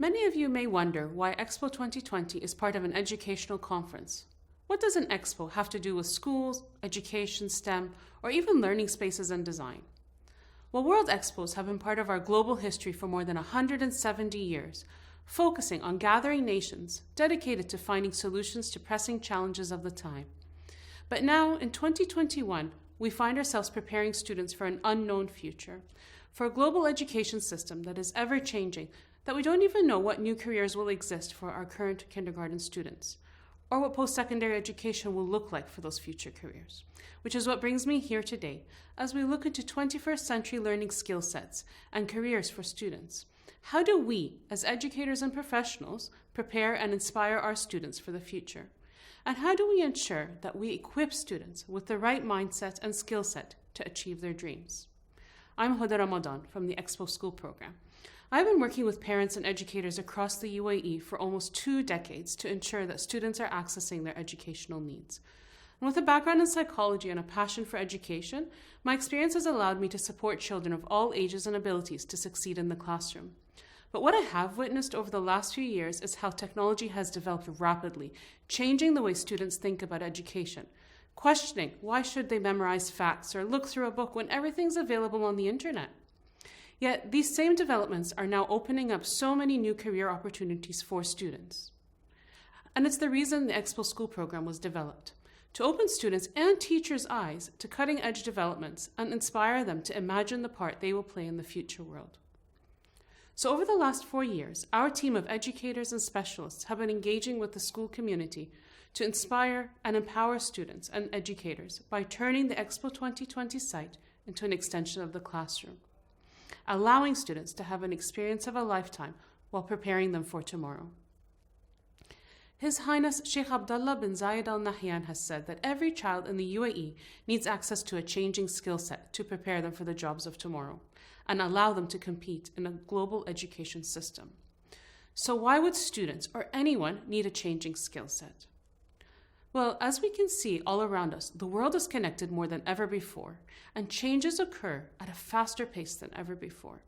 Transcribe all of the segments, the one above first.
Many of you may wonder why Expo 2020 is part of an educational conference. What does an expo have to do with schools, education, STEM, or even learning spaces and design? Well, World Expos have been part of our global history for more than 170 years, focusing on gathering nations dedicated to finding solutions to pressing challenges of the time. But now, in 2021, we find ourselves preparing students for an unknown future, for a global education system that is ever-changing, that we don't even know what new careers will exist for our current kindergarten students, or what post-secondary education will look like for those future careers, which is what brings me here today as we look into 21st century learning skill sets and careers for students. How do we, as educators and professionals, prepare and inspire our students for the future? And how do we ensure that we equip students with the right mindset and skill set to achieve their dreams? I'm Huda Ramadan from the Expo School Program. I've been working with parents and educators across the UAE for almost 2 decades to ensure that students are accessing their educational needs. And with a background in psychology and a passion for education, my experience has allowed me to support children of all ages and abilities to succeed in the classroom. But what I have witnessed over the last few years is how technology has developed rapidly, changing the way students think about education, questioning why should they memorize facts or look through a book when everything's available on the internet. Yet these same developments are now opening up so many new career opportunities for students. And it's the reason the Expo School Program was developed, to open students and teachers' eyes to cutting-edge developments and inspire them to imagine the part they will play in the future world. So over the last 4 years, our team of educators and specialists have been engaging with the school community to inspire and empower students and educators by turning the Expo 2020 site into an extension of the classroom, allowing students to have an experience of a lifetime while preparing them for tomorrow. His Highness Sheikh Abdullah bin Zayed Al Nahyan has said that every child in the UAE needs access to a changing skill set to prepare them for the jobs of tomorrow and allow them to compete in a global education system. So why would students or anyone need a changing skill set? Well, as we can see all around us, the world is connected more than ever before, and changes occur at a faster pace than ever before.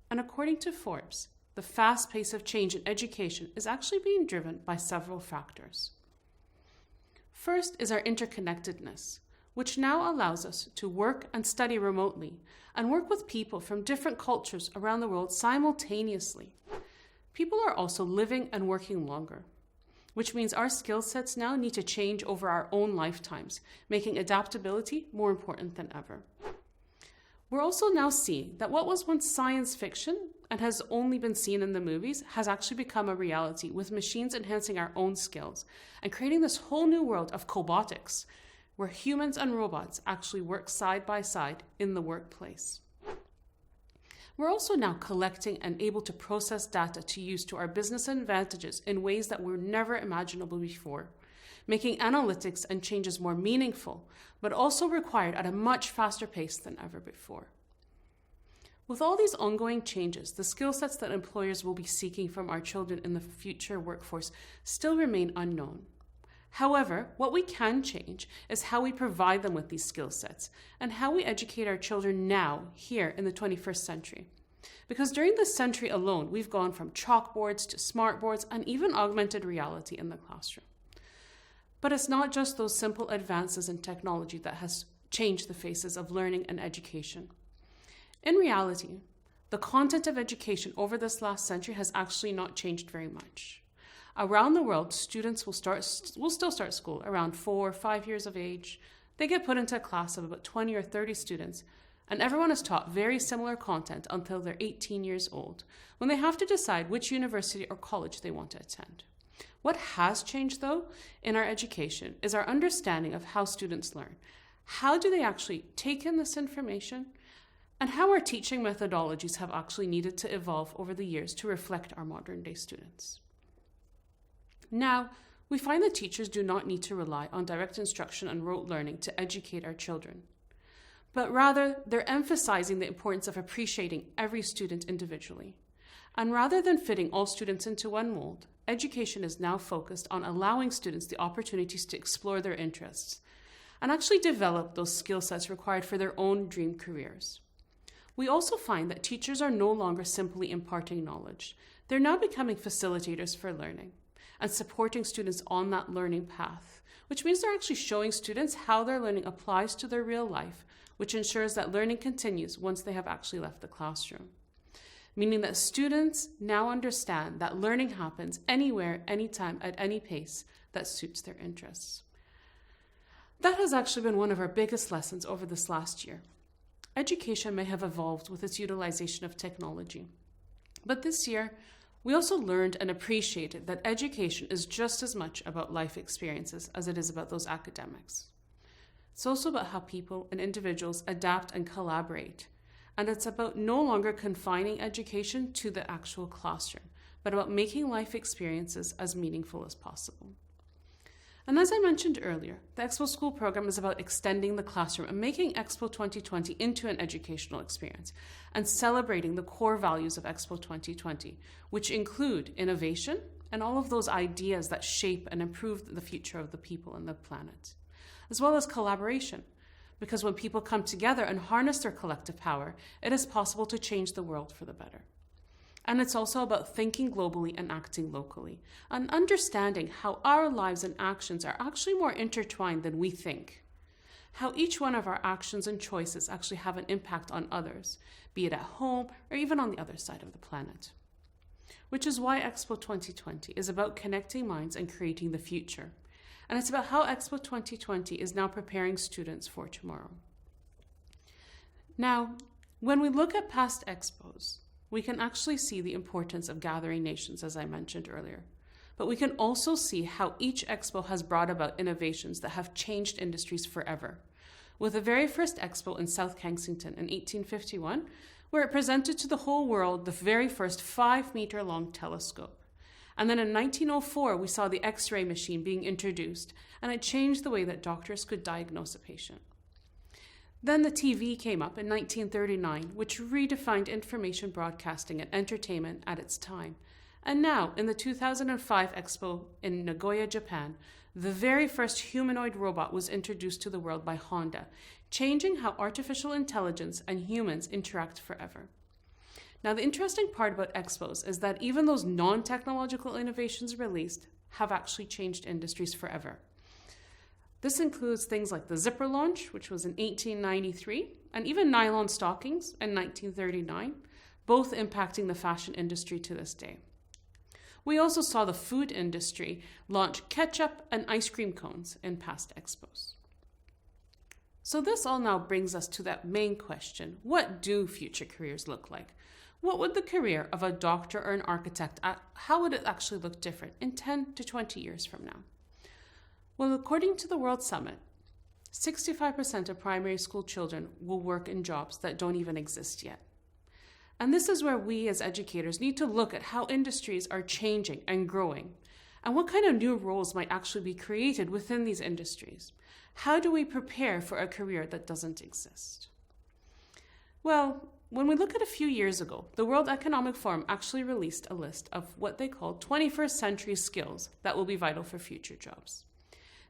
And according to Forbes, the fast pace of change in education is actually being driven by several factors. First is our interconnectedness, which now allows us to work and study remotely and work with people from different cultures around the world simultaneously. People are also living and working longer, which means our skill sets now need to change over our own lifetimes, making adaptability more important than ever. We're also now seeing that what was once science fiction and has only been seen in the movies has actually become a reality, with machines enhancing our own skills and creating this whole new world of cobotics, where humans and robots actually work side by side in the workplace. We're also now collecting and able to process data to use to our business advantages in ways that were never imaginable before, making analytics and changes more meaningful, but also required at a much faster pace than ever before. With all these ongoing changes, the skill sets that employers will be seeking from our children in the future workforce still remain unknown. However, what we can change is how we provide them with these skill sets and how we educate our children now, here in the 21st century. Because during this century alone, we've gone from chalkboards to smartboards and even augmented reality in the classroom. But it's not just those simple advances in technology that has changed the faces of learning and education. In reality, the content of education over this last century has actually not changed very much. Around the world, students will still start school around 4 or 5 years of age. They get put into a class of about 20 or 30 students, and everyone is taught very similar content until they're 18 years old, when they have to decide which university or college they want to attend. What has changed, though, in our education is our understanding of how students learn. How do they actually take in this information? And how our teaching methodologies have actually needed to evolve over the years to reflect our modern-day students. Now, we find that teachers do not need to rely on direct instruction and rote learning to educate our children, but rather they're emphasizing the importance of appreciating every student individually. And rather than fitting all students into one mold, education is now focused on allowing students the opportunities to explore their interests and actually develop those skill sets required for their own dream careers. We also find that teachers are no longer simply imparting knowledge. They're now becoming facilitators for learning and supporting students on that learning path, which means they're actually showing students how their learning applies to their real life, which ensures that learning continues once they have actually left the classroom. Meaning that students now understand that learning happens anywhere, anytime, at any pace that suits their interests. That has actually been one of our biggest lessons over this last year. Education may have evolved with its utilization of technology, but this year, we also learned and appreciated that education is just as much about life experiences as it is about those academics. It's also about how people and individuals adapt and collaborate. And it's about no longer confining education to the actual classroom, but about making life experiences as meaningful as possible. And as I mentioned earlier, the Expo School program is about extending the classroom and making Expo 2020 into an educational experience and celebrating the core values of Expo 2020, which include innovation and all of those ideas that shape and improve the future of the people and the planet, as well as collaboration. Because when people come together and harness their collective power, it is possible to change the world for the better. And it's also about thinking globally and acting locally, and understanding how our lives and actions are actually more intertwined than we think. How each one of our actions and choices actually have an impact on others, be it at home or even on the other side of the planet. Which is why Expo 2020 is about connecting minds and creating the future. And it's about how Expo 2020 is now preparing students for tomorrow. Now, when we look at past expos, we can actually see the importance of gathering nations, as I mentioned earlier. But we can also see how each expo has brought about innovations that have changed industries forever. With the very first expo in South Kensington in 1851, where it presented to the whole world the very first 5-meter-long telescope. And then in 1904, we saw the X-ray machine being introduced, and it changed the way that doctors could diagnose a patient. Then the TV came up in 1939, which redefined information broadcasting and entertainment at its time. And now, in the 2005 Expo in Nagoya, Japan, the very first humanoid robot was introduced to the world by Honda, changing how artificial intelligence and humans interact forever. Now, the interesting part about expos is that even those non-technological innovations released have actually changed industries forever. This includes things like the zipper launch, which was in 1893, and even nylon stockings in 1939, both impacting the fashion industry to this day. We also saw the food industry launch ketchup and ice cream cones in past expos. So this all now brings us to that main question: what do future careers look like? What would the career of a doctor or an architect, how would it actually look different in 10 to 20 years from now? Well, according to the World Summit, 65% of primary school children will work in jobs that don't even exist yet. And this is where we as educators need to look at how industries are changing and growing, and what kind of new roles might actually be created within these industries. How do we prepare for a career that doesn't exist? Well, when we look at a few years ago, the World Economic Forum actually released a list of what they call 21st century skills that will be vital for future jobs.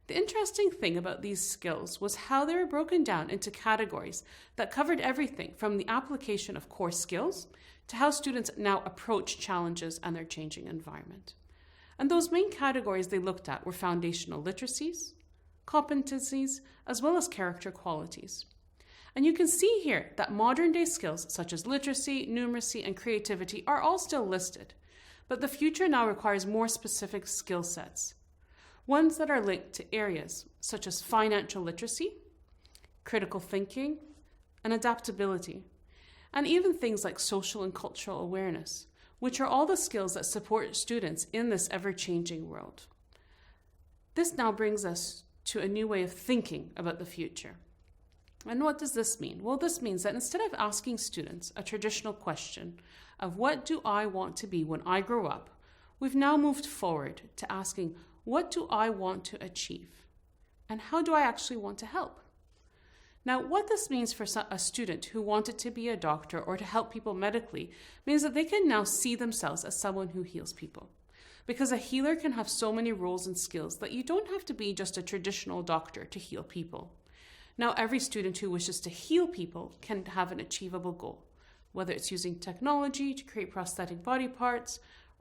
The interesting thing about these skills was how they were broken down into categories that covered everything from the application of core skills to how students now approach challenges and their changing environment. And those main categories they looked at were foundational literacies, competencies, as well as character qualities. And you can see here that modern day skills such as literacy, numeracy, and creativity are all still listed, but the future now requires more specific skill sets. Ones that are linked to areas such as financial literacy, critical thinking, and adaptability, and even things like social and cultural awareness, which are all the skills that support students in this ever-changing world. This now brings us to a new way of thinking about the future. And what does this mean? Well, this means that instead of asking students a traditional question of what do I want to be when I grow up, we've now moved forward to asking, what do I want to achieve? And how do I actually want to help? Now, what this means for a student who wanted to be a doctor or to help people medically means that they can now see themselves as someone who heals people. Because a healer can have so many roles and skills that you don't have to be just a traditional doctor to heal people. Now, every student who wishes to heal people can have an achievable goal, whether it's using technology to create prosthetic body parts,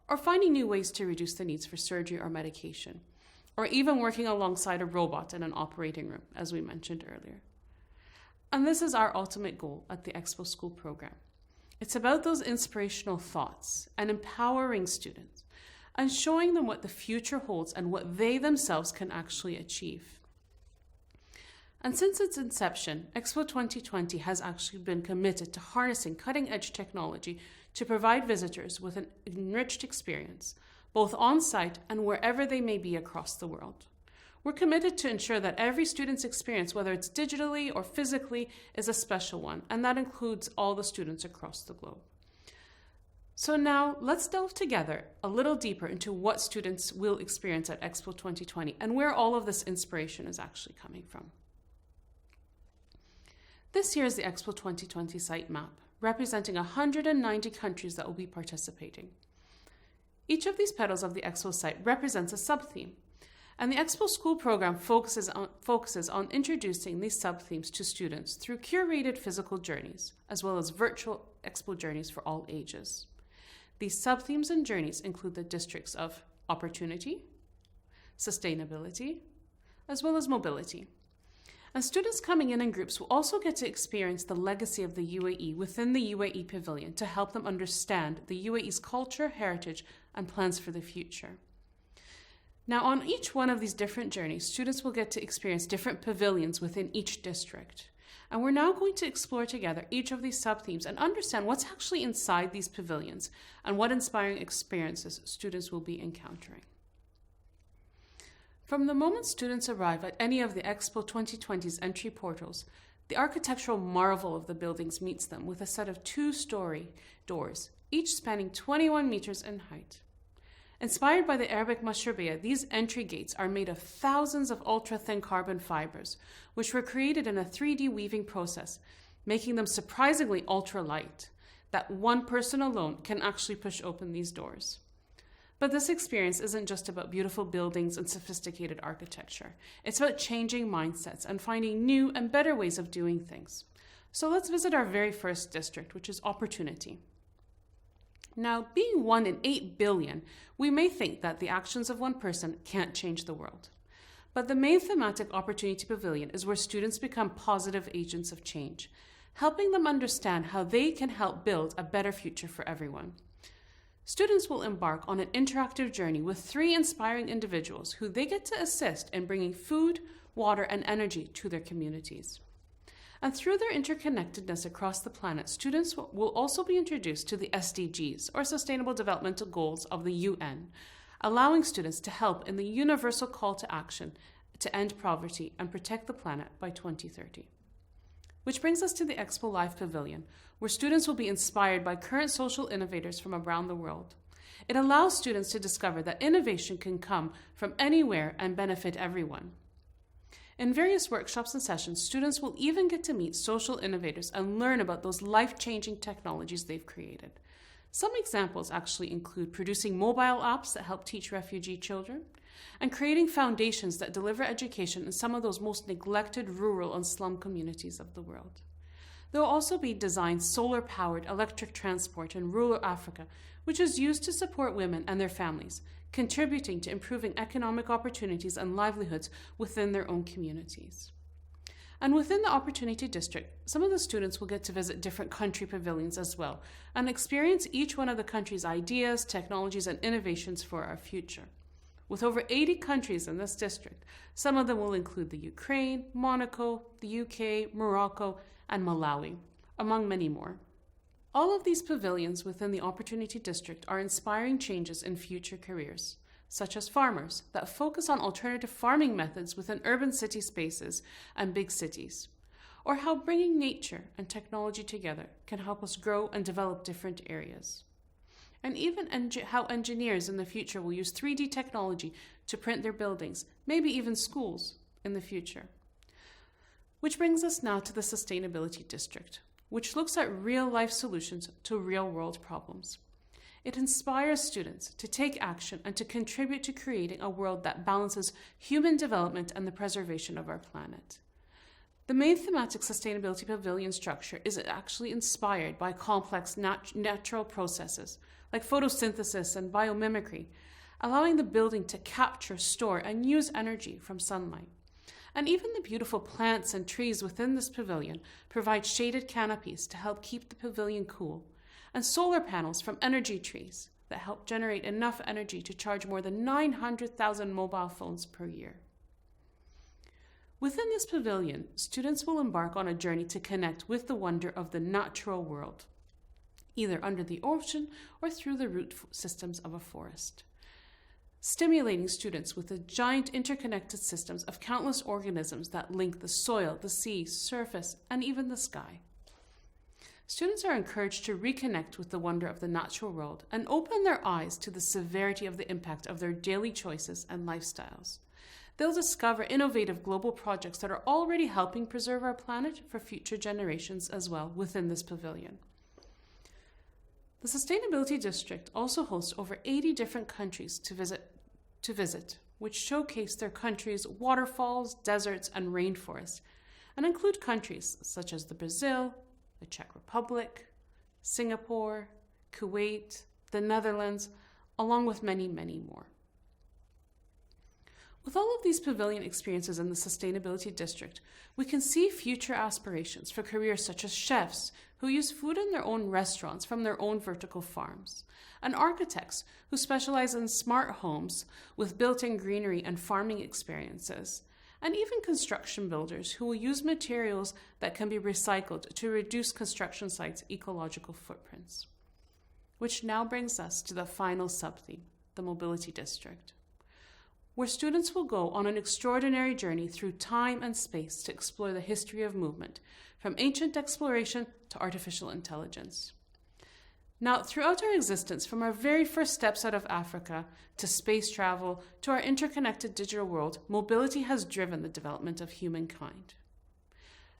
or finding new ways to reduce the needs for surgery or medication, or even working alongside a robot in an operating room, as we mentioned earlier. And this is our ultimate goal at the Expo School program. It's about those inspirational thoughts and empowering students and showing them what the future holds and what they themselves can actually achieve. And since its inception, Expo 2020 has actually been committed to harnessing cutting-edge technology to provide visitors with an enriched experience, both on-site and wherever they may be across the world. We're committed to ensure that every student's experience, whether it's digitally or physically, is a special one, and that includes all the students across the globe. So now, let's delve together a little deeper into what students will experience at Expo 2020 and where all of this inspiration is actually coming from. This here is the Expo 2020 site map, representing 190 countries that will be participating. Each of these petals of the Expo site represents a sub-theme, and the Expo School program focuses on introducing these sub-themes to students through curated physical journeys, as well as virtual Expo journeys for all ages. These sub-themes and journeys include the districts of opportunity, sustainability, as well as mobility. And students coming in groups will also get to experience the legacy of the UAE within the UAE Pavilion to help them understand the UAE's culture, heritage, and plans for the future. Now, on each one of these different journeys, students will get to experience different pavilions within each district. And we're now going to explore together each of these sub-themes and understand what's actually inside these pavilions and what inspiring experiences students will be encountering. From the moment students arrive at any of the Expo 2020's entry portals, the architectural marvel of the buildings meets them with a set of two-story doors, each spanning 21 meters in height. Inspired by the Arabic mashrabiyah, these entry gates are made of thousands of ultra-thin carbon fibers, which were created in a 3D weaving process, making them surprisingly ultra-light, that one person alone can actually push open these doors. But this experience isn't just about beautiful buildings and sophisticated architecture. It's about changing mindsets and finding new and better ways of doing things. So let's visit our very first district, which is opportunity. Now, being 1 in 8 billion, we may think that the actions of one person can't change the world. But the main thematic opportunity pavilion is where students become positive agents of change, helping them understand how they can help build a better future for everyone. Students will embark on an interactive journey with 3 inspiring individuals who they get to assist in bringing food, water, and energy to their communities. And through their interconnectedness across the planet, students will also be introduced to the SDGs, or Sustainable Development Goals of the UN, allowing students to help in the universal call to action to end poverty and protect the planet by 2030. Which brings us to the Expo Live Pavilion, where students will be inspired by current social innovators from around the world. It allows students to discover that innovation can come from anywhere and benefit everyone. In various workshops and sessions, students will even get to meet social innovators and learn about those life-changing technologies they've created. Some examples actually include producing mobile apps that help teach refugee children, and creating foundations that deliver education in some of those most neglected rural and slum communities of the world. There will also be designed solar-powered electric transport in rural Africa, which is used to support women and their families, contributing to improving economic opportunities and livelihoods within their own communities. And within the Opportunity District, some of the students will get to visit different country pavilions as well, and experience each one of the country's ideas, technologies, and innovations for our future. With over 80 countries in this district, some of them will include the Ukraine, Monaco, the UK, Morocco, and Malawi, among many more. All of these pavilions within the Opportunity District are inspiring changes in future careers, such as farmers that focus on alternative farming methods within urban city spaces and big cities, or how bringing nature and technology together can help us grow and develop different areas. And even how engineers in the future will use 3D technology to print their buildings, maybe even schools in the future. Which brings us now to the Sustainability District, which looks at real-life solutions to real-world problems. It inspires students to take action and to contribute to creating a world that balances human development and the preservation of our planet. The main thematic sustainability pavilion structure is actually inspired by complex natural processes like photosynthesis and biomimicry, allowing the building to capture, store, and use energy from sunlight. And even the beautiful plants and trees within this pavilion provide shaded canopies to help keep the pavilion cool, and solar panels from energy trees that help generate enough energy to charge more than 900,000 mobile phones per year. Within this pavilion, students will embark on a journey to connect with the wonder of the natural world, either under the ocean or through the root systems of a forest, stimulating students with the giant interconnected systems of countless organisms that link the soil, the sea, surface, and even the sky. Students are encouraged to reconnect with the wonder of the natural world and open their eyes to the severity of the impact of their daily choices and lifestyles. They'll discover innovative global projects that are already helping preserve our planet for future generations as well within this pavilion. The Sustainability District also hosts over 80 different countries to visit, which showcase their countries' waterfalls, deserts, and rainforests, and include countries such as Brazil, the Czech Republic, Singapore, Kuwait, the Netherlands, along with many, many more. With all of these pavilion experiences in the Sustainability District, we can see future aspirations for careers such as chefs who use food in their own restaurants from their own vertical farms, and architects who specialize in smart homes with built-in greenery and farming experiences, and even construction builders who will use materials that can be recycled to reduce construction sites' ecological footprints. Which now brings us to the final subtheme, the Mobility District, where students will go on an extraordinary journey through time and space to explore the history of movement, from ancient exploration to artificial intelligence. Now, throughout our existence, from our very first steps out of Africa to space travel to our interconnected digital world, mobility has driven the development of humankind.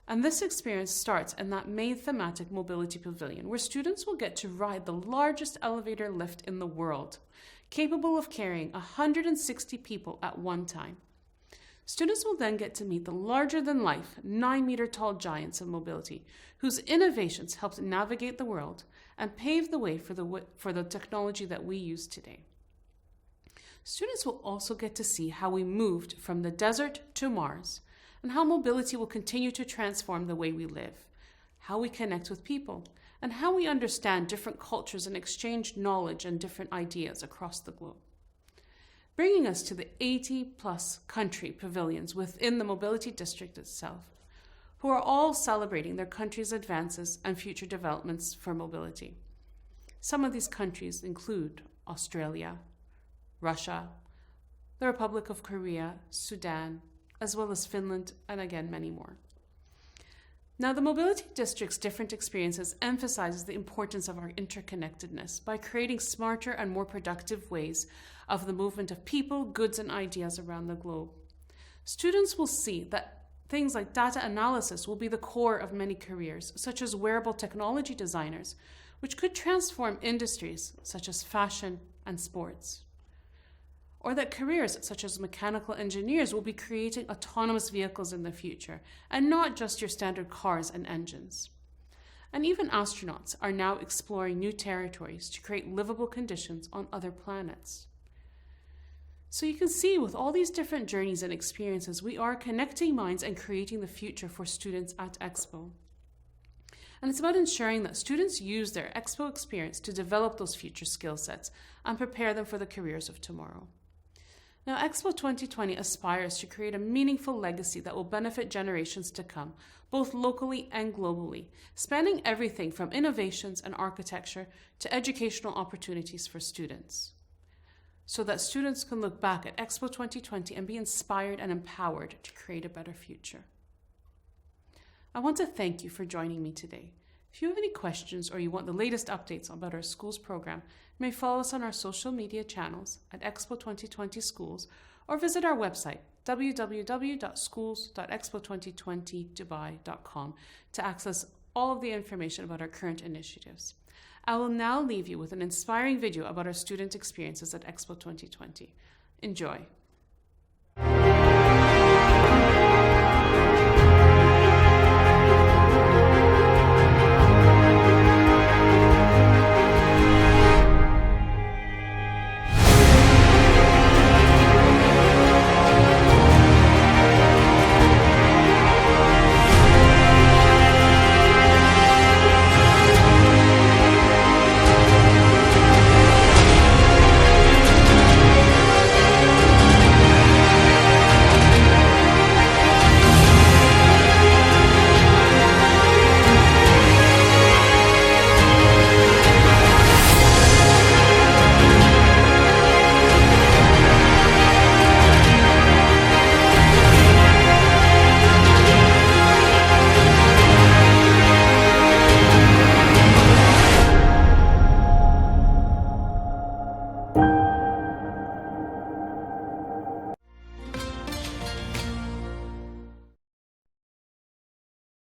And this experience starts in that main thematic mobility pavilion, where students will get to ride the largest elevator lift in the world, capable of carrying 160 people at one time. Students will then get to meet the larger-than-life, 9-meter-tall giants of mobility, whose innovations helped navigate the world and pave the way for the technology that we use today. Students will also get to see how we moved from the desert to Mars, and how mobility will continue to transform the way we live, how we connect with people, and how we understand different cultures and exchange knowledge and different ideas across the globe. Bringing us to the 80-plus country pavilions within the Mobility District itself, who are all celebrating their country's advances and future developments for mobility. Some of these countries include Australia, Russia, the Republic of Korea, Sudan, as well as Finland, and again, many more. Now, the Mobility District's different experiences emphasizes the importance of our interconnectedness by creating smarter and more productive ways of the movement of people, goods, and ideas around the globe. Students will see that things like data analysis will be the core of many careers, such as wearable technology designers, which could transform industries such as fashion and sports. Or that careers such as mechanical engineers will be creating autonomous vehicles in the future, and not just your standard cars and engines. And even astronauts are now exploring new territories to create livable conditions on other planets. So you can see with all these different journeys and experiences, we are connecting minds and creating the future for students at Expo. And it's about ensuring that students use their Expo experience to develop those future skill sets and prepare them for the careers of tomorrow. Now, Expo 2020 aspires to create a meaningful legacy that will benefit generations to come, both locally and globally, spanning everything from innovations and architecture to educational opportunities for students, so that students can look back at Expo 2020 and be inspired and empowered to create a better future. I want to thank you for joining me today. If you have any questions or you want the latest updates about our schools program, you may follow us on our social media channels at Expo 2020 Schools or visit our website www.schools.expo2020dubai.com to access all of the information about our current initiatives. I will now leave you with an inspiring video about our student experiences at Expo 2020. Enjoy.